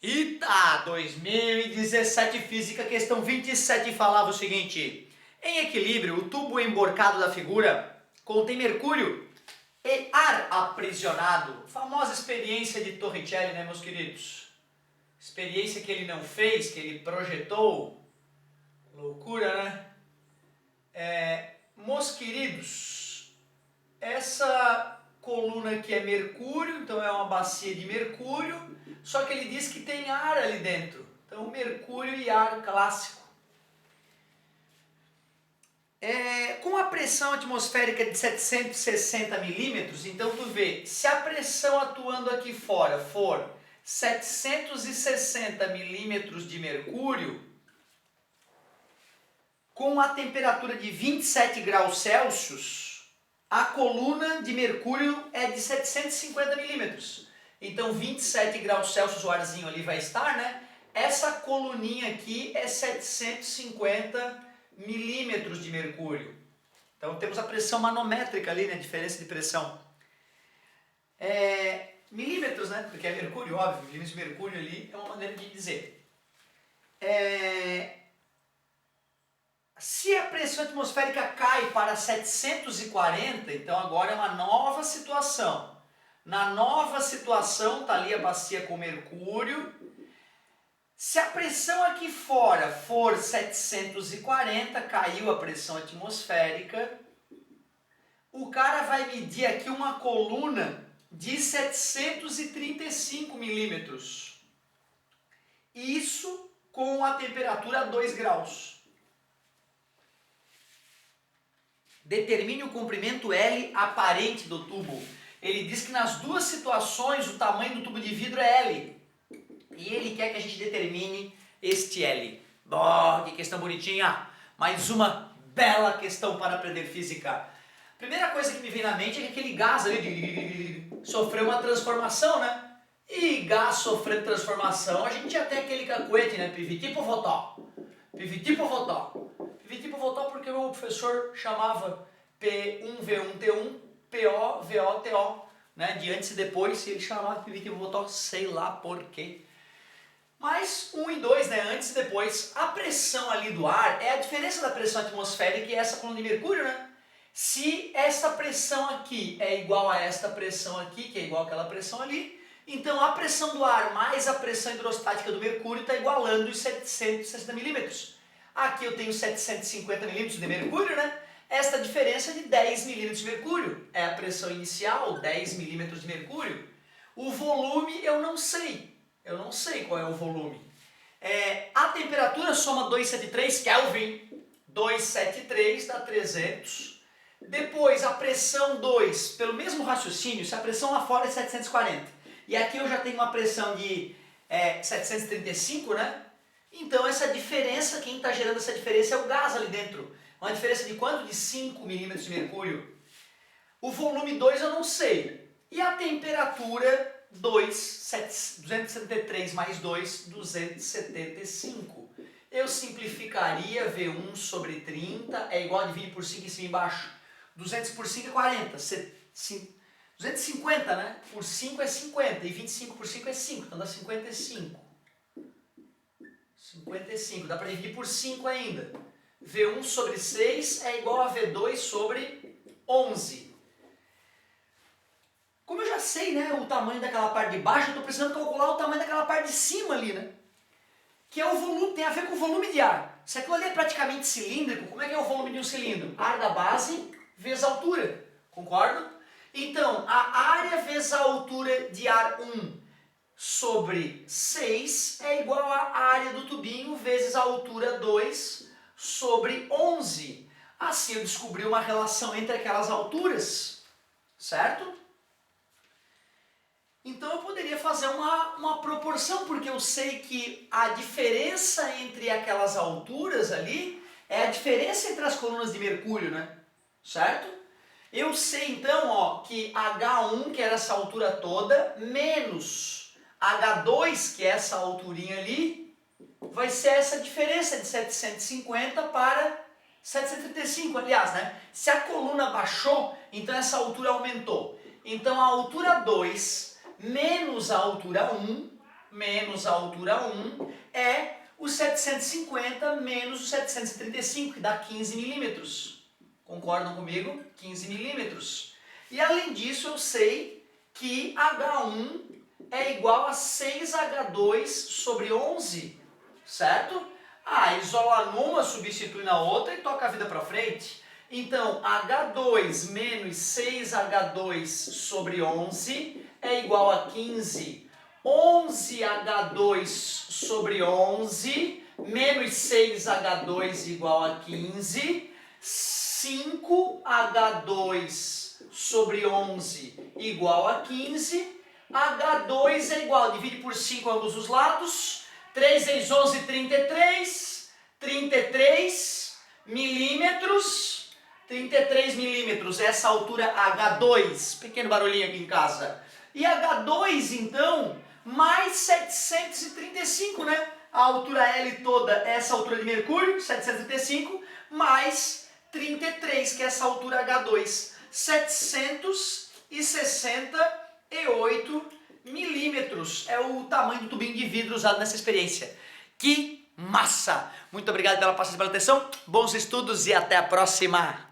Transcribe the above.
Ita 2017 Física, questão 27, falava o seguinte: em equilíbrio, o tubo emborcado da figura contém mercúrio e ar aprisionado. Famosa experiência de Torricelli, né, meus queridos? Experiência que ele não fez, que ele projetou. Loucura, né? Meus queridos, essa coluna aqui é mercúrio, então é uma bacia de mercúrio, só que ele diz que tem ar ali dentro. Então mercúrio e ar clássico. Com a pressão atmosférica de 760 milímetros, então tu vê, se a pressão atuando aqui fora for 760 milímetros de mercúrio, com a temperatura de 27 graus Celsius, a coluna de mercúrio é de 750 milímetros. Então 27 graus Celsius o arzinho ali vai estar, né? Essa coluninha aqui é 750 milímetros de mercúrio. Então temos a pressão manométrica ali, né? Diferença de pressão. Milímetros, né? Porque é mercúrio, óbvio. Milímetros de mercúrio ali é uma maneira de dizer. Se a pressão atmosférica cai para 740, então agora é uma nova situação. Na nova situação, está ali a bacia com mercúrio. Se a pressão aqui fora for 740, caiu a pressão atmosférica, o cara vai medir aqui uma coluna de 735 milímetros. Isso com a temperatura a 2 graus. Determine o comprimento L aparente do tubo. Ele diz que nas duas situações o tamanho do tubo de vidro é L. E ele quer que a gente determine este L. Que questão bonitinha! Mais uma bela questão para aprender física. Primeira coisa que me vem na mente é que aquele gás ali sofreu uma transformação, né? E gás sofrendo transformação, a gente já tem aquele cacuete, né? Piviti por votó. Piviti por votó. Piviti por votó porque o meu professor chamava P1V1T1, PO, VO, TO. Né? De antes e depois, ele chamava piviti por votó, sei lá por quê. Mas 1 e 2, né? Antes e depois. A pressão ali do ar é a diferença da pressão atmosférica e essa coluna de mercúrio, né? Se essa pressão aqui é igual a esta pressão aqui, que é igual àquela pressão ali, então a pressão do ar mais a pressão hidrostática do mercúrio está igualando os 760 milímetros. Aqui eu tenho 750 milímetros de mercúrio, né? Esta diferença é de 10 milímetros de mercúrio. É a pressão inicial, 10 milímetros de mercúrio. O volume eu não sei. Eu não sei qual é o volume. A temperatura soma 273 Kelvin. 273 dá 300. Depois a pressão 2, pelo mesmo raciocínio, se a pressão lá fora é 740. E aqui eu já tenho uma pressão de 735, né? Então essa diferença, quem está gerando essa diferença é o gás ali dentro. Uma diferença de quanto? De 5 milímetros de mercúrio. O volume 2 eu não sei. E a temperatura 273 mais 2, 275. Eu simplificaria V1 sobre 30 é igual a dividir por 5 em cima e embaixo. 200 por 5 é 40. 250, né? Por 5 é 50. E 25 por 5 é 5. Então dá 55. 55. Dá para dividir por 5 ainda. V1 sobre 6 é igual a V2 sobre 11. Como eu já sei, né, o tamanho daquela parte de baixo, eu estou precisando calcular o tamanho daquela parte de cima ali, né? Que é o volume, tem a ver com o volume de ar. Se aquilo ali é praticamente cilíndrico, como é que é o volume de um cilindro? Ar da base vezes a altura, concordo? Então, a área vezes a altura de ar 1 sobre 6 é igual à área do tubinho vezes a altura 2 sobre 11. Assim eu descobri uma relação entre aquelas alturas, certo? Então eu poderia fazer uma proporção, porque eu sei que a diferença entre aquelas alturas ali é a diferença entre as colunas de mercúrio, né? Certo? Eu sei então, ó, que H1, que era essa altura toda, menos H2, que é essa alturinha ali, vai ser essa diferença de 750 para 735, aliás, né? Se a coluna baixou, então essa altura aumentou. Então a altura 2 menos a altura 1 menos a altura 1 é o 750 menos o 735, que dá 15 milímetros. Concordam comigo? 15 milímetros. E além disso, eu sei que H1 é igual a 6H2 sobre 11, certo? Isola numa, substitui na outra e toca a vida para frente. Então, H2 menos 6H2 sobre 11 é igual a 15. 11H2 sobre 11 menos 6H2 igual a 15. 5H2 sobre 11 igual a 15. H2 é igual, divide por 5 ambos os lados. 3 vezes 11, 33. 33 milímetros. 33 milímetros, essa altura H2. Pequeno barulhinho aqui em casa. E H2, então, mais 735, né? A altura L toda, essa altura de Mercúrio, 735, mais 33, que é essa altura H2. 768 milímetros é o tamanho do tubinho de vidro usado nessa experiência. Que massa! Muito obrigado pela paciência e pela atenção, bons estudos e até a próxima!